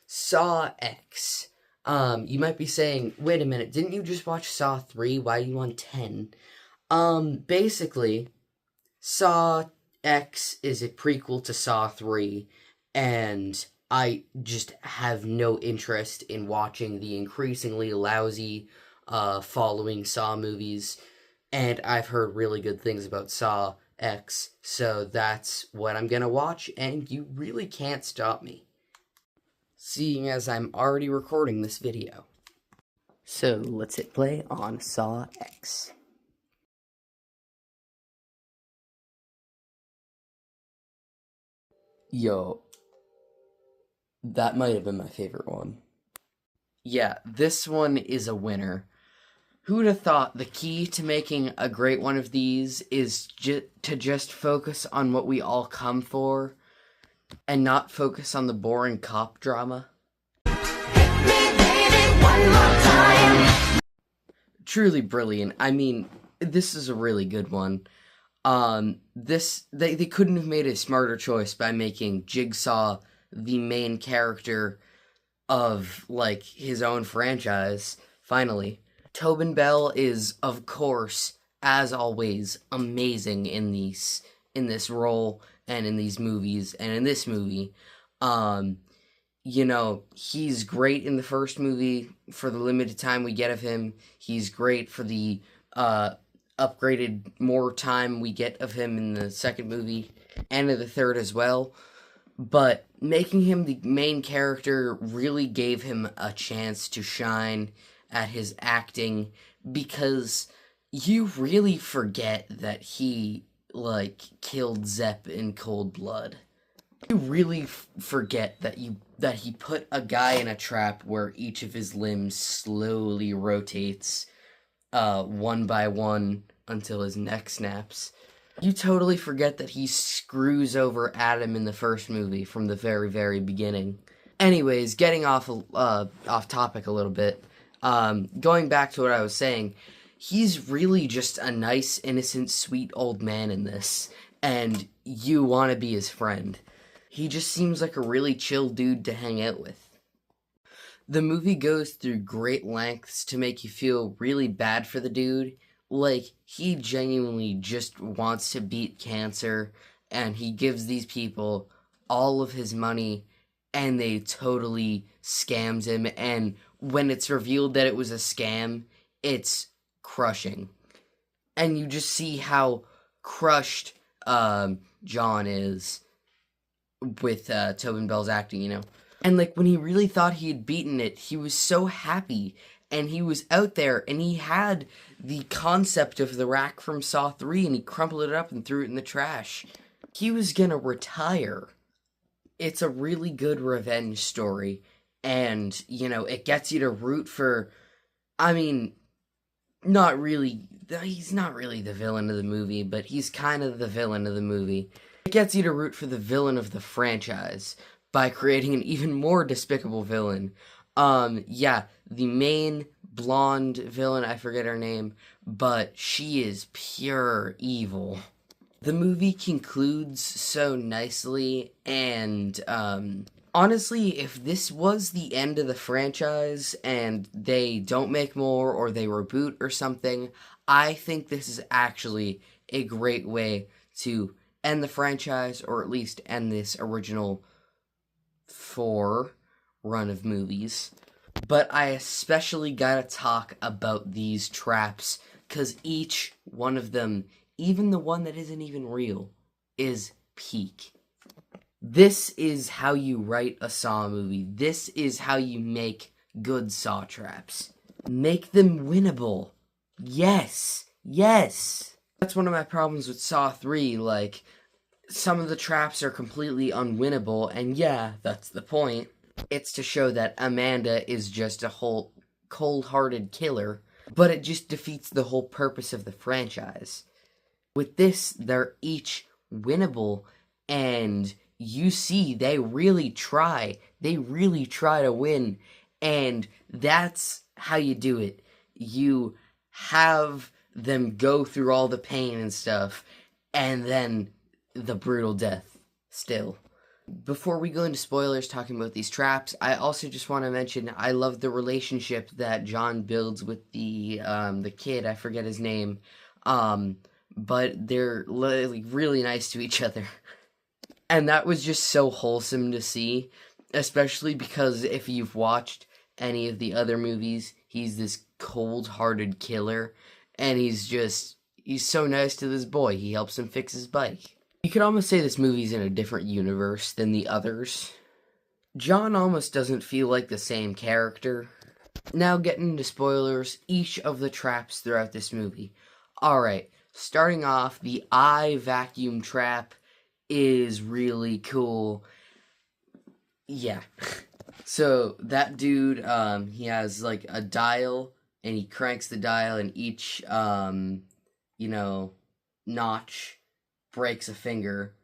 Saw X. You might be saying, wait a minute, didn't you just watch Saw 3? Why are you on 10? Basically, Saw X is a prequel to Saw 3, and I just have no interest in watching the increasingly lousy, following Saw movies, and I've heard really good things about Saw X, so that's what I'm gonna watch, and you really can't stop me, seeing as I'm already recording this video. So let's hit play on Saw X. Yo, that might have been my favorite one. Yeah, this one is a winner. Who'd have thought the key to making a great one of these is to just focus on what we all come for and not focus on the boring cop drama? Hit me, baby, one more time. Truly brilliant. I mean, this is a really good one. They couldn't have made a smarter choice by making Jigsaw the main character of, like, his own franchise, finally. Tobin Bell is, of course, as always, amazing in this role and in these movies and in this movie. He's great in the first movie for the limited time we get of him. He's great for the upgraded more time we get of him in the second movie and in the third as well. But making him the main character really gave him a chance to shine at his acting, because you really forget that he, killed Zepp in cold blood. You really forget that he put a guy in a trap where each of his limbs slowly rotates, one by one, until his neck snaps. You totally forget that he screws over Adam in the first movie from the very, very beginning. Anyways, getting off topic a little bit, going back to what I was saying, he's really just a nice, innocent, sweet old man in this, and you want to be his friend. He just seems like a really chill dude to hang out with. The movie goes through great lengths to make you feel really bad for the dude. Like, he genuinely just wants to beat cancer, and he gives these people all of his money, and they totally scams him, and when it's revealed that it was a scam, it's crushing. And you just see how crushed John is with Tobin Bell's acting, And, when he really thought he had beaten it, he was so happy, and he was out there, and he had the concept of the rack from Saw 3, and he crumpled it up and threw it in the trash. He was gonna retire. It's a really good revenge story, and, it gets you to root for, not really, he's not really the villain of the movie, but he's kind of the villain of the movie. It gets you to root for the villain of the franchise by creating an even more despicable villain. The main blonde villain, I forget her name, but she is pure evil. The movie concludes so nicely, and, honestly, if this was the end of the franchise, and they don't make more, or they reboot or something, I think this is actually a great way to end the franchise, or at least end this original 4 run of movies. But I especially gotta talk about these traps, because each one of them, even the one that isn't even real, is peak. This is how you write a Saw movie. This is how you make good Saw traps. Make them winnable. Yes. That's one of my problems with Saw 3, some of the traps are completely unwinnable, and yeah, that's the point. It's to show that Amanda is just a whole cold-hearted killer, but it just defeats the whole purpose of the franchise. With this, they're each winnable, and you see they really try. They really try to win, and that's how you do it. You have them go through all the pain and stuff, and then the brutal death, still. Before we go into spoilers talking about these traps, I also just want to mention I love the relationship that John builds with the kid. I forget his name, um, but they're really nice to each other, and that was just so wholesome to see. Especially because if you've watched any of the other movies, he's this cold-hearted killer, and he's so nice to this boy. He helps him fix his bike. You could almost say this movie's in a different universe than the others. John almost doesn't feel like the same character. Now getting into spoilers, each of the traps throughout this movie. Alright, starting off, the eye vacuum trap is really cool. Yeah. So that dude, he has like a dial, and he cranks the dial, and each, notch breaks a finger,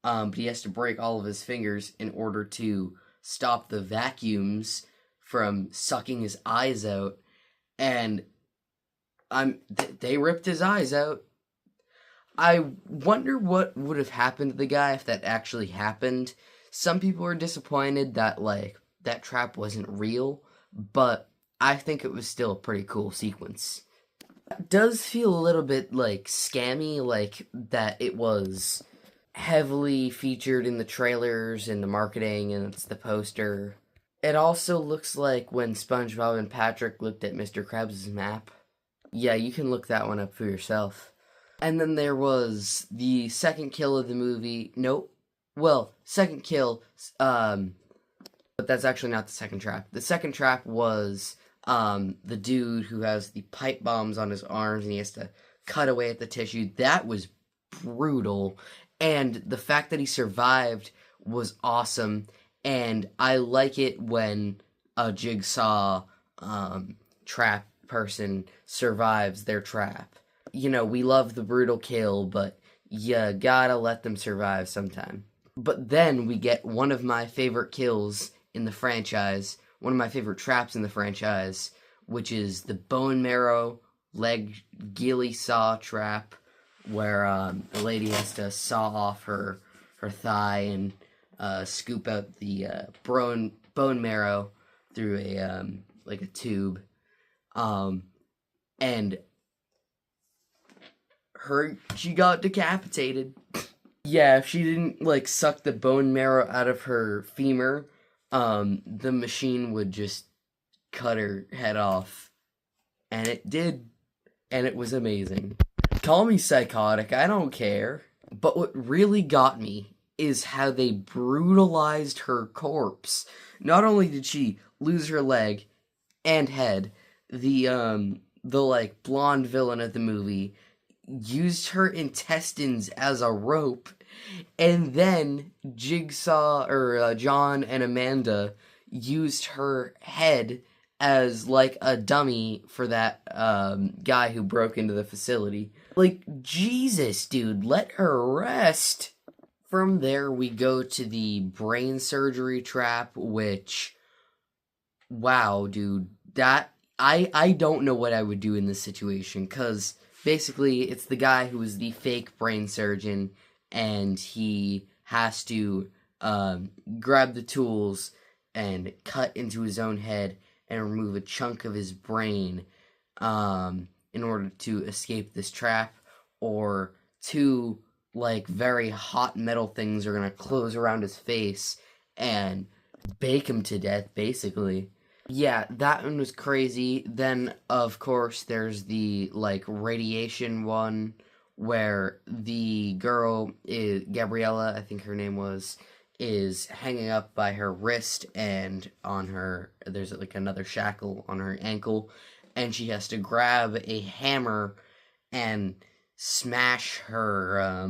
but he has to break all of his fingers in order to stop the vacuums from sucking his eyes out, and they ripped his eyes out. I wonder what would have happened to the guy if that actually happened. Some people are disappointed that, like, that trap wasn't real, but I think it was still a pretty cool sequence. It does feel a little bit, like, scammy, like, that it was heavily featured in the trailers and the marketing, and it's the poster. It also looks like when SpongeBob and Patrick looked at Mr. Krabs' map. Yeah, you can look that one up for yourself. And then there was the second kill of the movie. Nope. Well, second kill, but that's actually not the second trap. The second trap was the dude who has the pipe bombs on his arms and he has to cut away at the tissue. That was brutal. And the fact that he survived was awesome. And I like it when a jigsaw trap person survives their trap. You know, we love the brutal kill, but you gotta let them survive sometime. But then we get one of my favorite kills in the franchise, one of my favorite traps in the franchise, which is the bone marrow leg ghillie saw trap, where the lady has to saw off her thigh and scoop out the bone marrow through a tube, and she got decapitated. Yeah, if she didn't like suck the bone marrow out of her femur, the machine would just cut her head off. And it did, and it was amazing. Call me psychotic, I don't care. But what really got me is how they brutalized her corpse. Not only did she lose her leg and head, the like blonde villain of the movie used her intestines as a rope, and then Jigsaw or John and Amanda used her head as like a dummy for that guy who broke into the facility. Like, Jesus, dude, let her rest. From there, we go to the brain surgery trap, which, wow, dude, that I don't know what I would do in this situation, because basically it's the guy who is the fake brain surgeon, and he has to grab the tools and cut into his own head and remove a chunk of his brain in order to escape this trap, or two like very hot metal things are gonna close around his face and bake him to death, basically. Yeah, that one was crazy. Then, of course, there's the, like, radiation one, where the girl, is Gabriella, I think her name was, is hanging up by her wrist, and on her, there's, like, another shackle on her ankle, and she has to grab a hammer and smash her,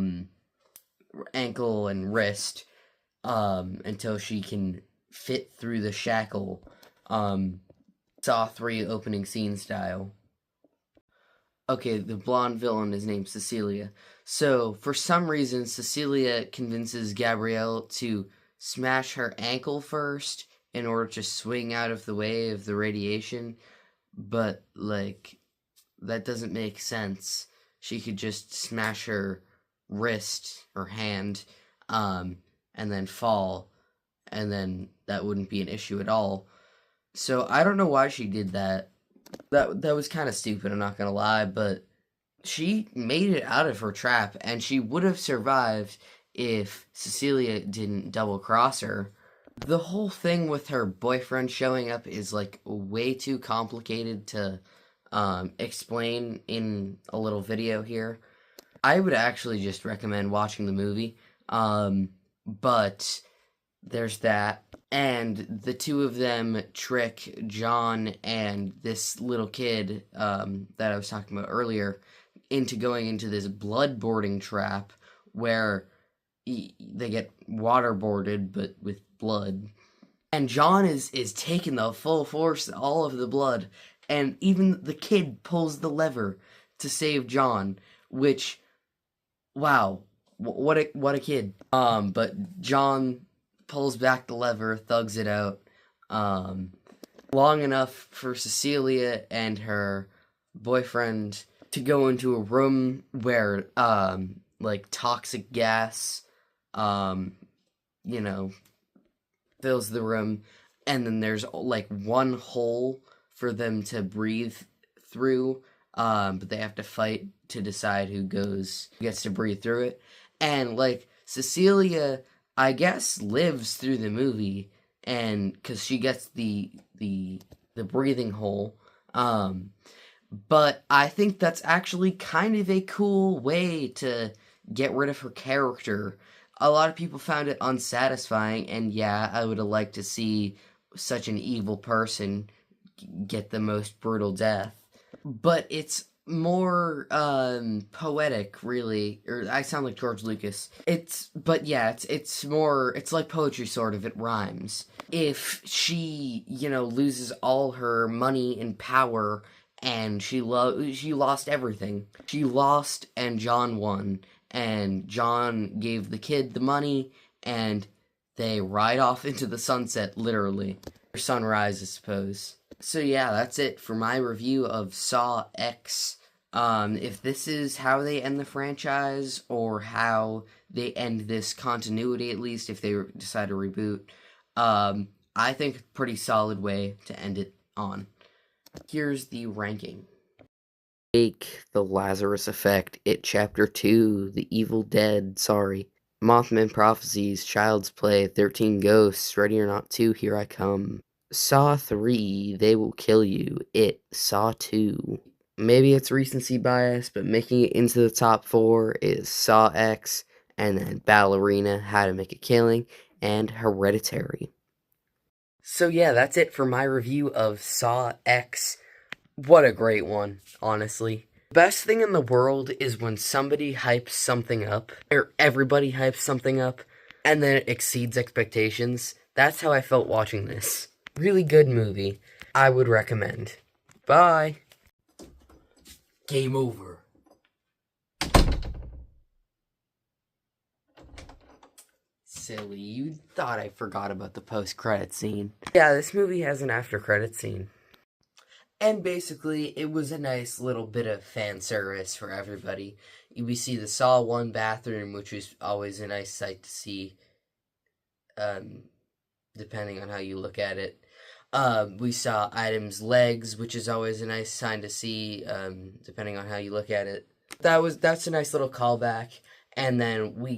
ankle and wrist, until she can fit through the shackle. Saw 3 opening scene style. Okay, the blonde villain is named Cecilia. So, for some reason, Cecilia convinces Gabrielle to smash her ankle first in order to swing out of the way of the radiation, but, like, that doesn't make sense. She could just smash her wrist or hand, and then fall, and then that wouldn't be an issue at all. So I don't know why she did that. That was kind of stupid, I'm not gonna lie, but she made it out of her trap, and she would have survived if Cecilia didn't double cross her. The whole thing with her boyfriend showing up is like way too complicated to explain in a little video here. I would actually just recommend watching the movie. But there's that. And the two of them trick John and this little kid that I was talking about earlier into going into this bloodboarding trap where they get waterboarded but with blood. And John is taking the full force, all of the blood, and even the kid pulls the lever to save John, which, wow, what a kid. But John pulls back the lever, thugs it out, long enough for Cecilia and her boyfriend to go into a room where, like, toxic gas, fills the room, and then there's, like, one hole for them to breathe through, but they have to fight to decide who gets to breathe through it. And, like, Cecilia, I guess, lives through the movie, and because she gets the breathing hole, but I think that's actually kind of a cool way to get rid of her character. A lot of people found it unsatisfying, and yeah, I would have liked to see such an evil person get the most brutal death. But it's more poetic, really. Or I sound like George Lucas. It's like poetry, sort of. It rhymes. If she, loses all her money and power, and she lost everything. She lost, and John won. And John gave the kid the money, and they ride off into the sunset, literally. Or sunrise, I suppose. So yeah, that's it for my review of Saw X. If this is how they end the franchise, or how they end this continuity, at least, if they decide to reboot, I think a pretty solid way to end it on. Here's the ranking. Jake, The Lazarus Effect, It Chapter 2, The Evil Dead, Mothman Prophecies, Child's Play, 13 Ghosts, Ready or Not 2, Here I Come. Saw 3, They Will Kill You, It, Saw 2. Maybe it's recency bias, but making it into the top 4 is Saw X, and then Ballerina, How to Make a Killing, and Hereditary. So yeah, that's it for my review of Saw X. What a great one, honestly. Best thing in the world is when somebody hypes something up, or everybody hypes something up, and then it exceeds expectations. That's how I felt watching this. Really good movie. I would recommend. Bye. Game over. Silly, you thought I forgot about the post-credit scene. Yeah, this movie has an after-credit scene. And basically, it was a nice little bit of fan service for everybody. We see the Saw 1 bathroom, which was always a nice sight to see, depending on how you look at it. We saw Item's legs, which is always a nice sign to see, depending on how you look at it. That's a nice little callback. And then we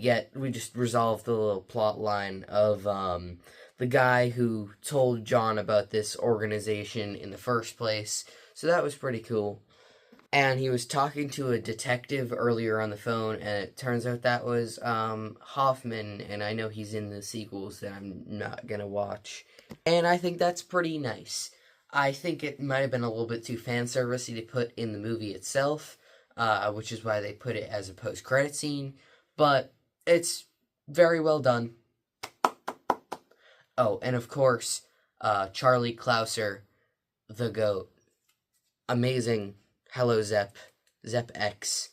just resolved the little plot line of, the guy who told John about this organization in the first place. So that was pretty cool. And he was talking to a detective earlier on the phone, and it turns out that was Hoffman, and I know he's in the sequels that I'm not gonna watch. And I think that's pretty nice. I think it might have been a little bit too fan servicey to put in the movie itself, which is why they put it as a post-credit scene, but it's very well done. Oh, and of course, Charlie Clouser, the GOAT. Amazing. Hello, Zep. Zep X.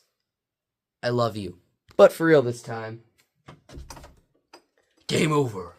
I love you. But for real this time. Game over.